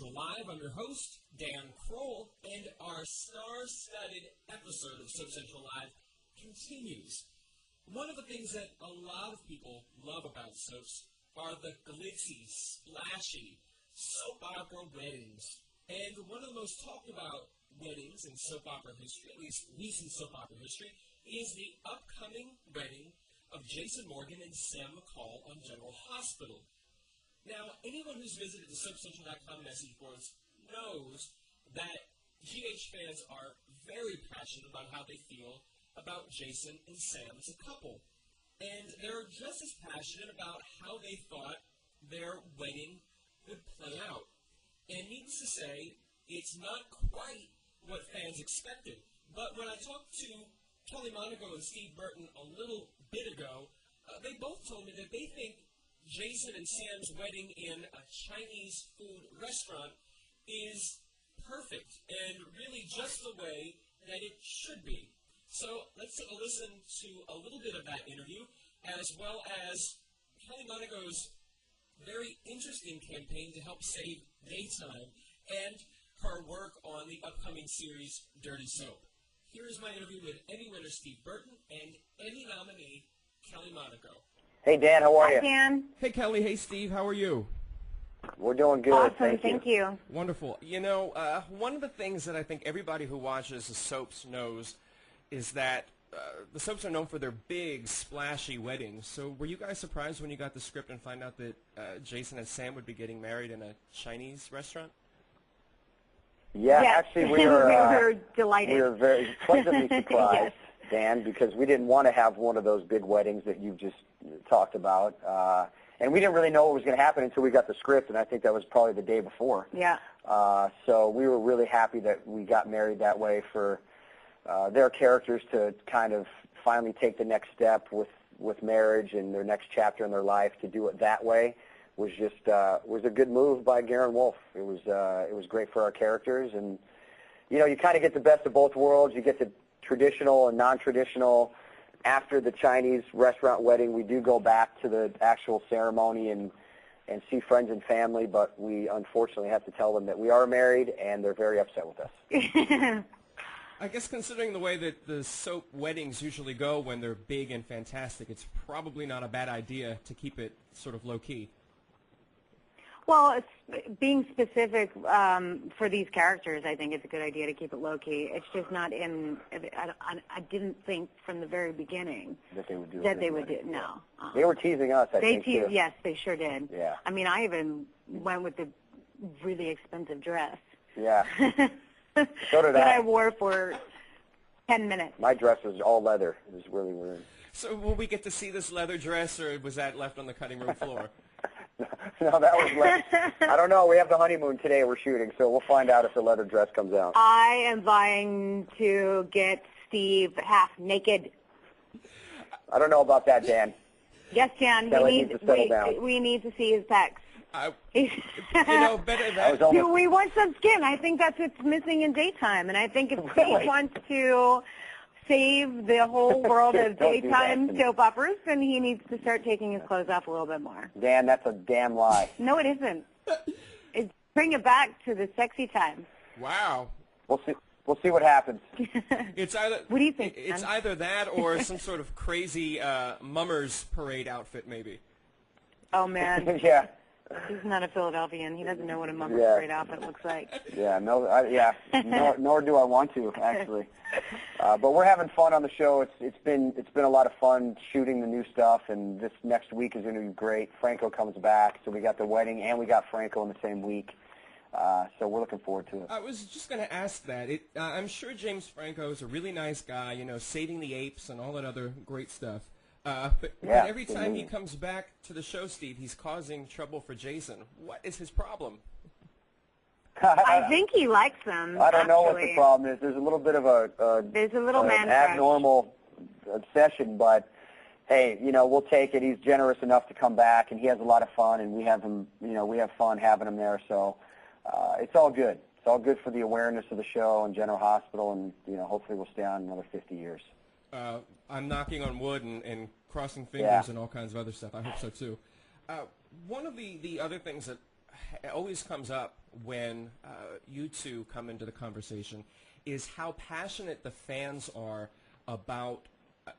Central Live. I'm your host, Dan Kroll, and our star-studded episode of Soap Central Live continues. One of the things that a lot of people love about soaps are the glitzy, splashy soap opera weddings. And one of the most talked about weddings in soap opera history, at least recent soap opera history, is the upcoming wedding of Jason Morgan and Sam McCall on General Hospital. Now, anyone who's visited the SoapCentral.com message boards knows that GH fans are very passionate about how they feel about Jason and Sam as a couple. And they're just as passionate about how they thought their wedding would play out. And needless to say, it's not quite what fans expected. But when I talked to Kelly Monaco and Steve Burton a little bit ago, they both told me that they think Jason and Sam's wedding in a Chinese food restaurant is perfect and really just the way that it should be. So let's take a listen to a little bit of that interview, as well as Kelly Monaco's very interesting campaign to help save daytime and her work on the upcoming series Dirty Soap. Here is my interview with Emmy winner Steve Burton and Emmy nominee Kelly Monaco. Hey, Dan, how are you? Hi, Dan. Hey, Kelly. Hey, Steve. How are you? We're doing good. Awesome. Thank you. Wonderful. You know, one of the things that I think everybody who watches the soaps knows is that the soaps are known for their big, splashy weddings. So were you guys surprised when you got the script and find out that Jason and Sam would be getting married in a Chinese restaurant? Yeah, yes. Actually, we were delighted. We were very pleasantly surprised, Yes. Dan, because we didn't want to have one of those big weddings that you've just talked about. And we didn't really know what was going to happen until we got the script, and I think that was probably the day before. Yeah. So we were really happy that we got married that way for their characters to kind of finally take the next step with marriage and their next chapter in their life. To do it that way was just was a good move by Garen Wolf. It was great for our characters, and you know, you kind of get the best of both worlds. You get the traditional and non-traditional. After the Chinese restaurant wedding, we do go back to the actual ceremony and see friends and family, but we unfortunately have to tell them that we are married, and they're very upset with us. I guess considering the way that the soap weddings usually go when they're big and fantastic, it's probably not a bad idea to keep it sort of low-key. Well, it's being specific for these characters, I think it's a good idea to keep it low-key. It's just not in I didn't think from the very beginning that they would do. That they would do. No. They were teasing us, I think, too. Yes, they sure did. Yeah. I mean, I even went with the really expensive dress. Yeah. So did that I. I wore for 10 minutes. My dress was all leather. It was really weird. So will we get to see this leather dress, or was that left on the cutting room floor? No, that was left. I don't know. We have the honeymoon today we're shooting, so we'll find out if the leather dress comes out. I am vying to get Steve half naked. I don't know about that, Dan. Yes, Jan, Kelly needs to settle down. We need to see his pecs. You know, better that. Do we want some skin? I think that's what's missing in daytime. And I think if Steve wants to save the whole world of daytime soap operas, then he needs to start taking his clothes off a little bit more. Dan, that's a damn lie. No, it isn't. Bring it back to the sexy time. Wow. We'll see what happens. It's either. What do you think? It's either that or some sort of crazy mummers parade outfit, maybe. Oh man. Yeah. He's not a Philadelphian. He doesn't know what a mummers parade outfit looks like. Yeah, nor do I want to, actually. But we're having fun on the show. It's been a lot of fun shooting the new stuff, and this next week is going to be great. Franco comes back, so we got the wedding and we got Franco in the same week. So we're looking forward to it. I was just going to ask that. I'm sure James Franco is a really nice guy, you know, saving the apes and all that other great stuff. But every time he comes back to the show, Steve, he's causing trouble for Jason. What is his problem? I think he likes them. I don't know what the problem is. There's a little bit of there's a little man abnormal obsession, but hey, you know, we'll take it. He's generous enough to come back, and he has a lot of fun, and we have him. You know, we have fun having him there. So it's all good. It's all good for the awareness of the show and General Hospital, and you know, hopefully we'll stay on another 50 years. I'm knocking on wood and crossing fingers and all kinds of other stuff. I hope so too. One of the other things that always comes up when you two come into the conversation is how passionate the fans are about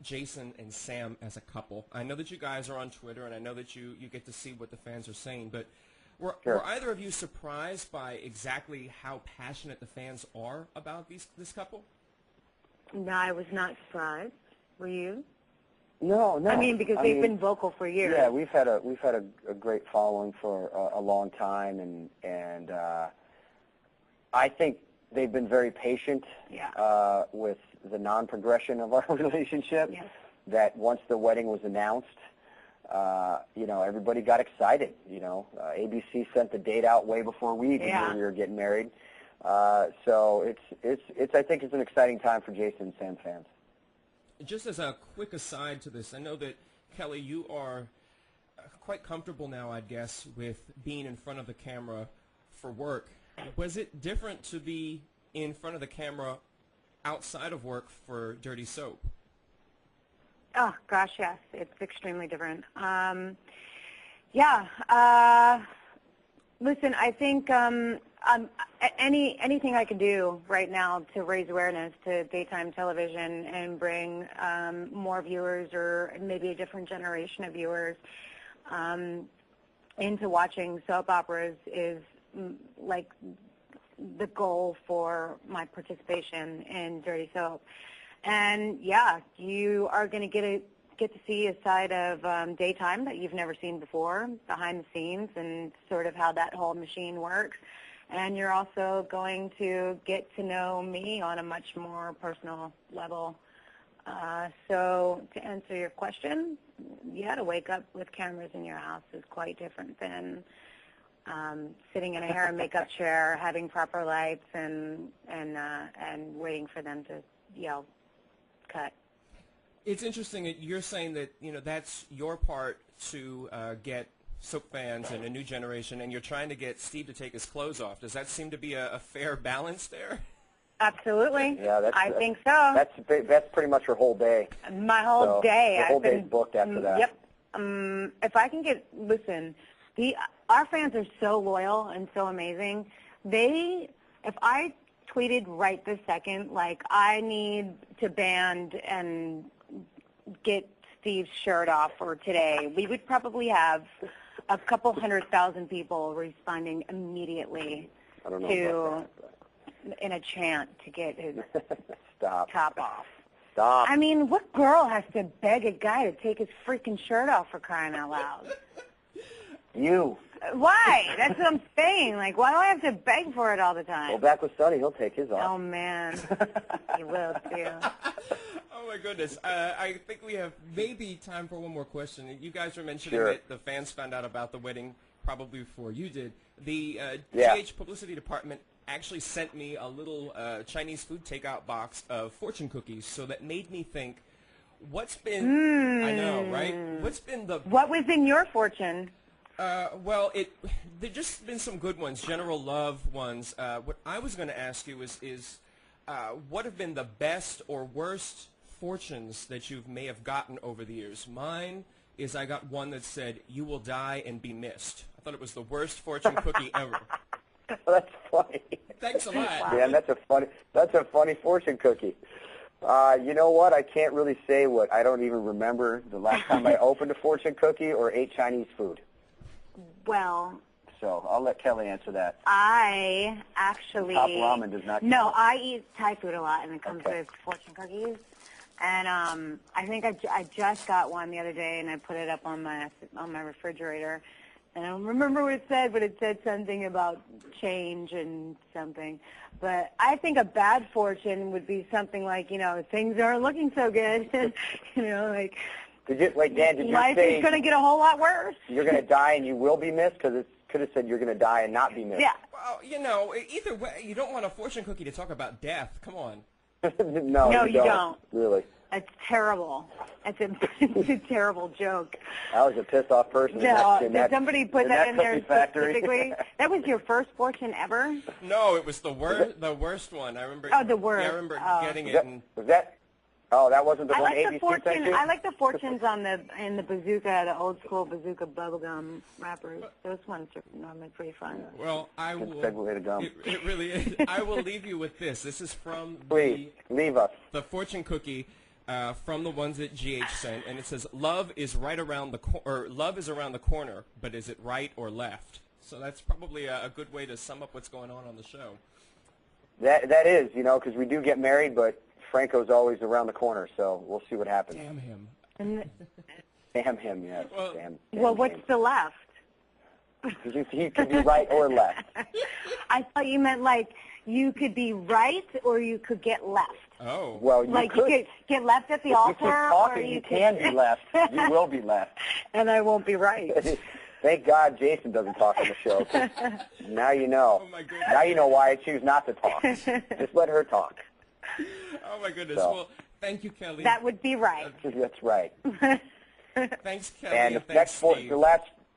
Jason and Sam as a couple. I know that you guys are on Twitter, and I know that you get to see what the fans are saying, but were either of you surprised by exactly how passionate the fans are about this couple? No, I was not surprised. Were you? No. I mean, because they've been vocal for years. Yeah, we've had a great following for a long time, and I think they've been very patient with the non-progression of our relationship. Yes. That once the wedding was announced, everybody got excited. ABC sent the date out way before we even knew we were getting married. So it's I think it's an exciting time for Jason and Sam fans. Just as a quick aside to this, I know that, Kelly, you are quite comfortable now, I guess, with being in front of the camera for work. Was it different to be in front of the camera outside of work for Dirty Soap? Oh, gosh, yes. It's extremely different. Listen, I think anything I can do right now to raise awareness to daytime television and bring more viewers, or maybe a different generation of viewers, into watching soap operas is like the goal for my participation in Dirty Soap. And you are going to get to see a side of daytime that you've never seen before, behind the scenes, and sort of how that whole machine works. And you're also going to get to know me on a much more personal level. So to answer your question, to wake up with cameras in your house is quite different than sitting in a hair and makeup chair, having proper lights, and waiting for them to yell, cut. It's interesting that you're saying that that's your part to get soap fans and a new generation, and you're trying to get Steve to take his clothes off. Does that seem to be a fair balance there? Absolutely. Yeah, I think so. That's pretty much her whole day. My whole day. The whole day's booked after that. Yep. If I can our fans are so loyal and so amazing. If I tweeted right this second, like, I need to band and get Steve's shirt off for today, we would probably have a couple 100,000 people responding immediately in a chant to get his top off. Stop. I mean, what girl has to beg a guy to take his freaking shirt off, for crying out loud? You. Why? That's what I'm saying. Like, why do I have to beg for it all the time? Well, back with Sonny, he'll take his off. Oh, man. He will, too. Oh, my goodness. I think we have maybe time for one more question. You guys were mentioning that the fans found out about the wedding probably before you did. The GH publicity department actually sent me a little Chinese food takeout box of fortune cookies, so that made me think, what's been, I know, right? What was in your fortune? Well, there's just been some good ones, general love ones. What I was going to ask you is what have been the best or worst fortunes that you may have gotten over the years? Mine is I got one that said, "You will die and be missed." I thought it was the worst fortune cookie ever. Well, that's funny. Thanks a lot. Man, that's a funny fortune cookie. You know what? I can't really say I don't even remember the last time I opened a fortune cookie or ate Chinese food. Well, so I'll let Kelly answer that. I actually... Top ramen does not... No, I eat Thai food a lot, and it comes with fortune cookies. And I think I just got one the other day, and I put it up on my refrigerator. And I don't remember what it said, but it said something about change and something. But I think a bad fortune would be something like, things aren't looking so good. like... Dan, did you life say is going to get a whole lot worse? You're going to die and you will be missed? Because it could have said you're going to die and not be missed. Yeah. Well, either way, you don't want a fortune cookie to talk about death. Come on. No, you don't. Really. It's terrible. It's a terrible joke. I was a pissed off person. Did somebody put that in there specifically? That was your first fortune ever? No, it was the worst one. I remember. Oh, the worst. Yeah, I remember getting it. Was Oh, that wasn't the I one like ABC the fortune. sent you? I like the fortunes on the bazooka, the old school bazooka bubblegum wrappers. Those ones are normally pretty fun. Well, I Good will. segue to gum. It really is. I will leave you with this. This is from Please, leave us. the fortune cookie from the ones that GH sent, and it says, "Love is right around the love is around the corner, but is it right or left?" So that's probably a good way to sum up what's going on the show. That is, because we do get married, but Franco's always around the corner, so we'll see what happens. Damn him. Damn him, yes. Well, damn what's him. the left? He could be right or left. I thought you meant like you could be right or you could get left. Oh. Well, you Like could. you could get left at the If you altar, keep or talking, you you could can be left. You will be left. and I won't be right. Thank God Jason doesn't talk on the show. Now you know. Oh, my goodness. Now you know why I choose not to talk. Just let her talk. Oh my goodness. So. Well, thank you, Kelly. That would be right. That's right. Thanks, Kelly. And the thanks, Steve.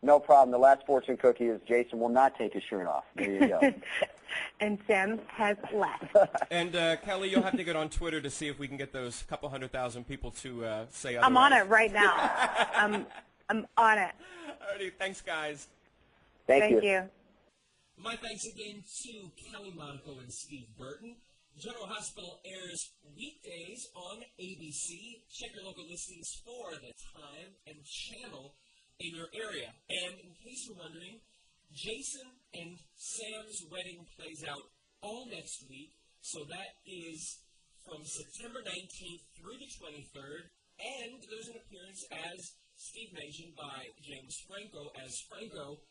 no problem. The last fortune cookie is Jason will not take his shirt off. There you go. And Sam has left. And Kelly, you'll have to get on Twitter to see if we can get those couple 100,000 people to say otherwise. I'm on it right now. I'm on it. Alrighty, thanks, guys. Thank you. My thanks again to Kelly Monaco and Steve Burton. General Hospital airs weekdays on ABC. Check your local listings for the time and channel in your area. And in case you're wondering, Jason and Sam's wedding plays out all next week. So that is from September 19th through the 23rd. And there's an appearance, as Steve mentioned, by James Franco as Franco,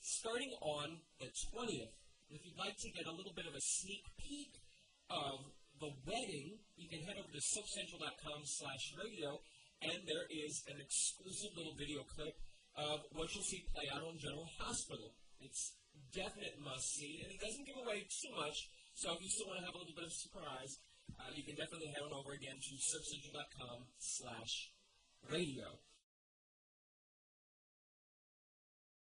starting on the 20th. If you'd like to get a little bit of a sneak peek of the wedding, you can head over to SoapCentral.com/radio, and there is an exclusive little video clip of what you'll see play out on General Hospital. It's definite must-see, and it doesn't give away too much, so if you still want to have a little bit of surprise, you can definitely head on over again to SoapCentral.com/radio.